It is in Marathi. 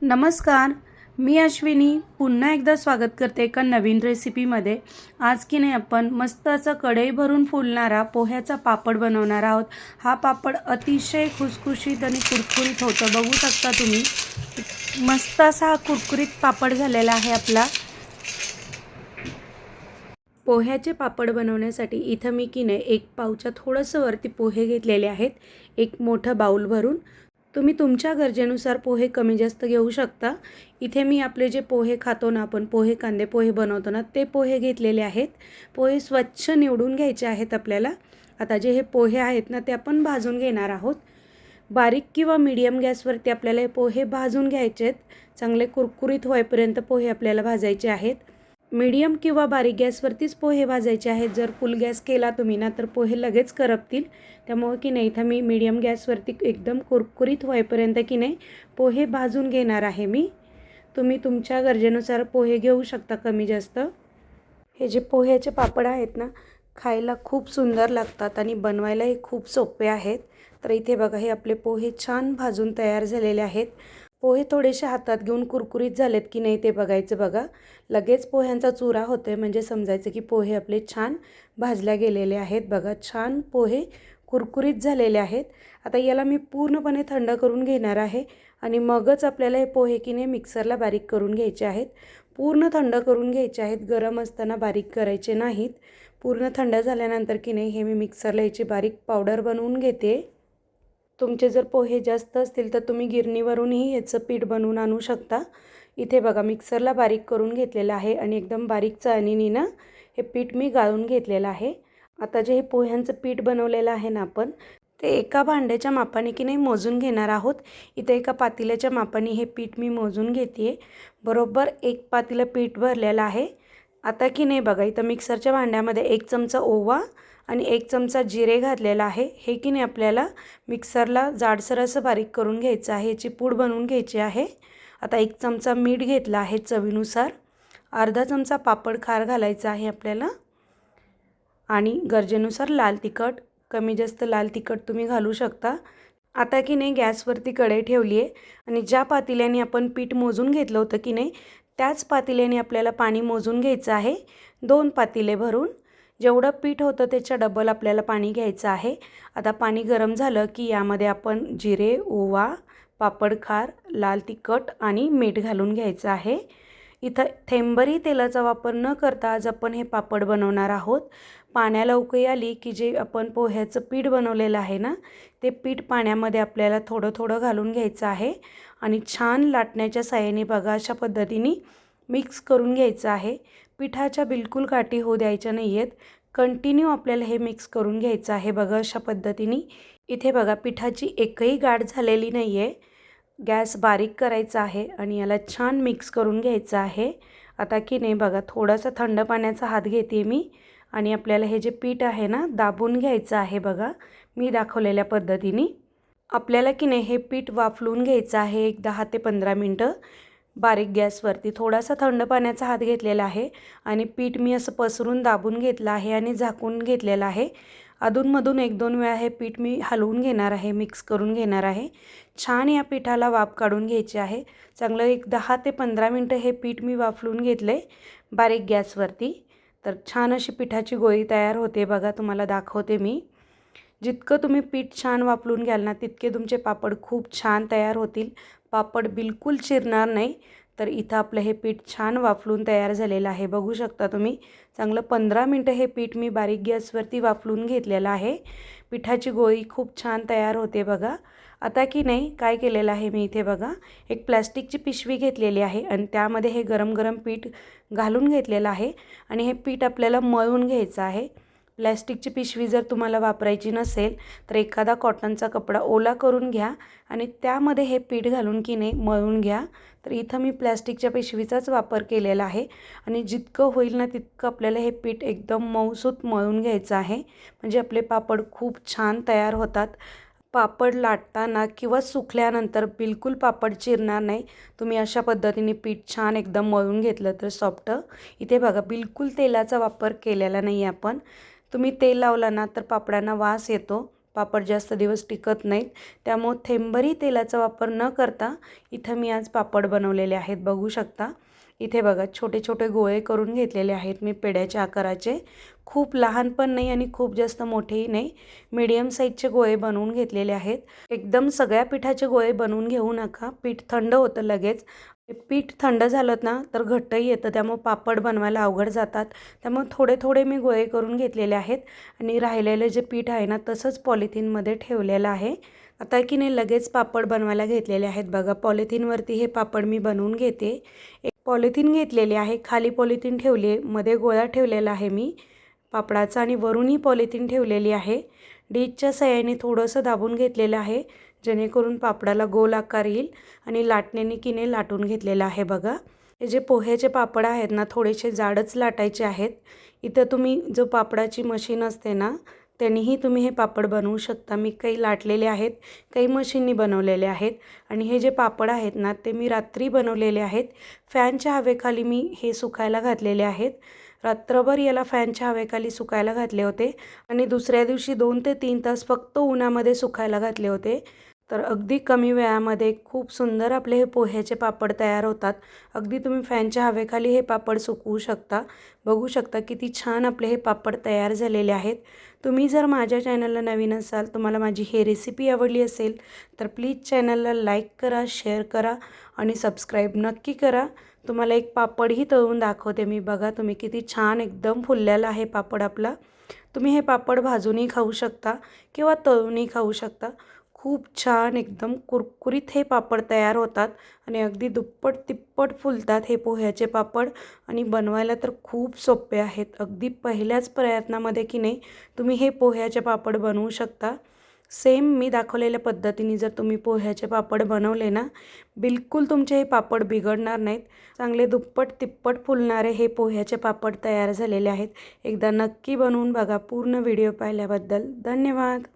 नमस्कार, मी अश्विनी पुन्हा एकदा स्वागत करते एका नवीन रेसिपीमध्ये। आज की नाही आपण मस्त असा कढई भरून फुलणारा पोह्याचा पापड बनवणार आहोत। हा पापड अतिशय खुसखुशीत आणि कुरकुरीत होतो, बघू शकता तुम्ही। मस्त असा हा कुरकुरीत पापड झालेला आहे आपला। पोह्याचे पापड बनवण्यासाठी इथं मी की नाही एक पावच्या थोडंसं वरती पोहे घेतलेले आहेत, एक मोठं बाउल भरून। तुम्ही तुमच्या गरजेनुसार पोहे कमी जास्त घेऊ शकता। इथे मी आपले जे पोहे खातो ना आपण, पोहे कांदे पोहे बनवतो ना, ते पोहे घेतलेले आहेत। पोहे स्वच्छ निवडून घ्यायचे आहेत आपल्याला। आता जे हे पोहे आहेत ना ते आपण भाजून घेणार आहोत। बारीक किंवा मीडियम गॅसवरती आपल्याला हे पोहे भाजून घ्यायचे आहेत। चांगले कुरकुरीत होईपर्यंत पोहे आपल्याला भाजायचे आहेत। मीडियम किंवा बारीक गॅसवरतीच पोहे भाजायचे आहेत। जर फुल गॅस केला तुम्ही ना तर पोहे लगेच करपतील। त्यामुळे की नाही इथं मी मीडियम गॅसवरती एकदम कुरकुरीत होईपर्यंत की नाही पोहे भाजून घेणार आहे मी। तुम्ही तुमच्या गरजेनुसार पोहे घेऊ शकता कमी जास्त। हे जे पोह्याचे पापड आहेत ना खायला खूप सुंदर लागतात आणि बनवायलाही खूप सोपे आहेत। तर इथे बघा हे आपले पोहे छान भाजून तयार झालेले आहेत। पोहे थोडेसे हातात घेऊन कुरकुरीत झालेत की नाही ते बघायचं बघा। लगेच पोह्यांचा चुरा होतोय म्हणजे समजायचं की पोहे आपले छान भाजल्या गेलेले आहेत। बघा छान पोहे कुरकुरीत झालेले आहेत। आता याला मी पूर्णपणे थंड करून घेणार आहे आणि मगच आपल्याला हे पोहे की नाही मिक्सरला बारीक करून घ्यायचे आहेत। पूर्ण थंड करून घ्यायचे आहेत, गरम असताना बारीक करायचे नाहीत। पूर्ण थंड झाल्यानंतर की नाही हे मी मिक्सरला याची बारीक पावडर बनवून घेते। तुमचे जर पोहे जास्त असतील तर तुम्ही गिरणीवरूनही याचं पीठ बनवून आणू शकता। इथे बघा मिक्सरला बारीक करून घेतलेलं आहे आणि एकदम बारीक चाळणीने ना हे पीठ मी गाळून घेतलेलं आहे। आता जे हे पोह्यांचं पीठ बनवलेलं आहे ना आपण, ते एका भांड्याच्या मापाने की नाही मोजून घेणार आहोत। इथे एका पातेल्याच्या मापाने हे पीठ मी मोजून घेते। बरोबर एक पातेलं पीठ भरलेलं आहे। आता की नाही बघा इथं मिक्सरच्या भांड्यामध्ये 1 चमचा ओवा आणि 1 चमचा जिरे घातलेला आहे। हे की नाही आपल्याला मिक्सरला जाडसर असं बारीक करून घ्यायचं आहे, याची पूड बनवून घ्यायची आहे। आता 1 चमचा मीठ घेतला आहे चवीनुसार। अर्धा चमचा पापड खार घालायचा आहे आपल्याला आणि गरजेनुसार लाल तिखट, कमी जास्त लाल तिखट तुम्ही घालू शकता। आता की नाही गॅसवरती कढई ठेवली आहे आणि ज्या पातेल्याने आपण पीठ मोजून घेतलं होतं की नाही त्याच पातेल्याने आपल्याला पाणी मोजून घ्यायचं आहे। 2 पातेले भरून जेवढं पीठ होतं त्याच्या डबल आपल्याला पाणी घ्यायचं आहे। आता पाणी गरम झालं की यामध्ये आपण जिरे, ओवा, पापड खार, लाल तिखट आणि मीठ घालून घ्यायचं आहे। इथं थेंबरी तेलाचा वापर न करता आज आपण हे पापड बनवणार आहोत। पाण्याला उकळी आली की जे आपण पोह्याचं पीठ बनवलेलं आहे ना ते पीठ पाण्यामध्ये आपल्याला थोडं थोडं घालून घ्यायचं आहे आणि छान लाटण्याच्या साहाय्याने बघा अशा पद्धतीने मिक्स करून घ्यायचं आहे। पिठाच्या बिलकुल गाठी होऊ द्यायच्या नाही आहेत, कंटिन्यू आपल्याला हे मिक्स करून घ्यायचं आहे। बघा अशा पद्धतीने इथे बघा पिठाची एकही गाठ झालेली नाही आहे। गॅस बारीक करायचा आहे आणि याला छान मिक्स करून घ्यायचं आहे। आता की नाही बघा थोडासा थंड पाण्याचा हात घेते मी आणि आपल्याला हे जे पीठ आहे ना दाबून घ्यायचं आहे। बघा मी दाखवलेल्या पद्धतीने आपल्याला की नाही हे पीठ वाफलून घ्यायचं आहे एक 10 ते 15 मिनटं बारीक गॅसवरती। थोडासा थंड पाण्याचा हात घेतलेला आहे आणि पीठ मी असं पसरून दाबून घेतलं आहे आणि झाकून घेतलेलं आहे। अधूनमधून 1-2 वेळा हे पीठ मी हलवून घेणार आहे, मिक्स करून घेणार आहे। छान या पिठाला वाफ काढून घ्यायची आहे। चांगलं एक 10 ते 15 मिनटं हे पीठ मी वाफलून घेतले बारीक गॅसवरती। तर छान अशी पिठाची गोळी तयार होते बघा, तुम्हाला दाखवते मी। जितकं तुम्ही पीठ छान वाफलून घ्याल ना तितके तुमचे पापड खूप छान तयार होतील, पापड बिलकुल चिरणार नाही। तर इथं आपलं हे पीठ छान वाफलून तयार झालेलं आहे, बघू शकता तुम्ही। चांगलं 15 मिनटं हे पीठ मी बारीक गॅसवरती वाफलून घेतलेलं आहे। पिठाची गोळी खूप छान तयार होते बघा। आता की नाही काय केलेलं आहे मी इथे बघा, एक प्लॅस्टिकची पिशवी घेतलेली आहे आणि त्यामध्ये हे गरम गरम पीठ घालून घेतलेलं आहे आणि हे पीठ आपल्याला मळून घ्यायचं आहे। प्लॅस्टिकची पिशवी जर तुम्हाला वापरायची नसेल तर एखादा कॉटनचा कपडा ओला करून घ्या आणि त्यामध्ये हे पीठ घालून की नाही मळून घ्या। तर इथं मी प्लॅस्टिकच्या पिशवीचाच वापर केलेला आहे आणि जितकं होईल ना तितकं आपल्याला हे पीठ एकदम मऊसूत मळून घ्यायचं आहे, म्हणजे आपले पापड खूप छान तयार होतात। पापड लाटताना किंवा सुकल्यानंतर बिलकुल पापड चिरणार नाही। तुम्ही अशा पद्धतीने पीठ छान एकदम मळून घेतलं तर सॉफ्ट। इथे बघा बिलकुल तेलाचा वापर केलेला नाही आपण। तुम्ही तेल लावला ना तर पापडांना वास येतो, पापड जास्त दिवस टिकत नाहीत. त्यामुळे थेंबरी तेलाचा वापर न करता इथं मी आज पापड बनवलेले आहेत. बघू शकता इथे बघा छोटे छोटे गोळे करून घेतलेले आहेत मी पेढ्याच्या आकाराचे. खूप लहान पण नाही आणि खूप जास्त मोठेही नाही, मीडियम साईजचे गोळे बनवून घेतलेले आहेत. एकदम सगळ्या पिठाचे गोळे बनवून घेऊ नका, पीठ थंड होतं लगेच. पीठ थंड झालं ना तर घट्टही येतं, त्यामुळे पापड बनवायला अवघड जातात. त्यामुळे थोडे थोडे मी गोळे करून घेतलेले आहेत आणि राहिलेलं जे पीठ आहे ना तसंच पॉलिथिनमध्ये ठेवलेलं आहे. आता की नाही लगेच पापड बनवायला घेतलेले आहेत. बघा पॉलिथिनवरती हे पापड मी बनवून घेते. एक पॉलिथिन घेतलेली आहे, खाली पॉलिथिन ठेवली आहे, मध्ये गोळा ठेवलेला आहे मी पापडाचा आणि वरूनही पॉलिथिन ठेवलेली आहे. डिशच्या सहाय्याने थोडंसं दाबून घेतलेलं आहे जेणेकरून पापडाला गोल आकार येईल आणि लाटण्याने की नाही लाटून घेतलेलं आहे. बघा हे जे पोह्याचे पापड आहेत ना थोडेसे जाडच लाटायचे आहेत. इथं तुम्ही जो पापडाची मशीन असते ना त्यांनीही तुम्ही हे पापड बनवू शकता. मी काही लाटलेले आहेत, काही मशीननी बनवलेले आहेत. आणि हे जे पापड आहेत ना ते मी रात्री बनवलेले आहेत. फॅनच्या हवेखाली मी हे सुकायला घातलेले आहेत. रात्रभर याला फॅनच्या हवेखाली सुकायला घातले होते आणि दुसऱ्या दिवशी 2 ते 3 तास फक्त उन्हामध्ये सुकायला घातले होते. तर अगदी कमी वेळामध्ये खूप सुंदर आपले हे पोह्याचे पापड तयार होतात. अगदी तुम्ही फॅनच्या हवेखाली हे पापड सुकवू शकता. बघू शकता किती छान आपले हे पापड तयार झालेले आहेत. तुम्ही जर माझ्या चॅनलला नवीन असाल, तुम्हाला माझी हे रेसिपी आवडली असेल तर प्लीज चॅनलला लाईक करा, शेअर करा आणि सबस्क्राईब नक्की करा. तुम्हाला एक पापडही तळून दाखवते मी. बघा तुम्ही किती छान एकदम फुललेला आहे पापड आपला. तुम्ही हे पापड भाजूनही खाऊ शकता किंवा तळूनही खाऊ शकता. खूप छान एकदम कुरकुरीत हे पापड तयार होतात आणि अगदी दुप्पट तिप्पट फुलतात हे पोह्याचे पापड आणि बनवायला तर खूप सोपे आहेत. अगदी पहिल्याच प्रयत्नामध्ये की नाही तुम्ही हे पोह्याचे पापड बनवू शकता. सेम मी दाखवलेल्या पद्धतीने जर तुम्ही पोह्याचे पापड बनवले ना बिलकुल तुमचे हे पापड बिघडणार नाहीत. चांगले दुप्पट तिप्पट फुलणारे हे पोह्याचे पापड तयार झालेले आहेत. एकदा नक्की बनवून बघा. पूर्ण व्हिडिओ पाहिल्याबद्दल धन्यवाद.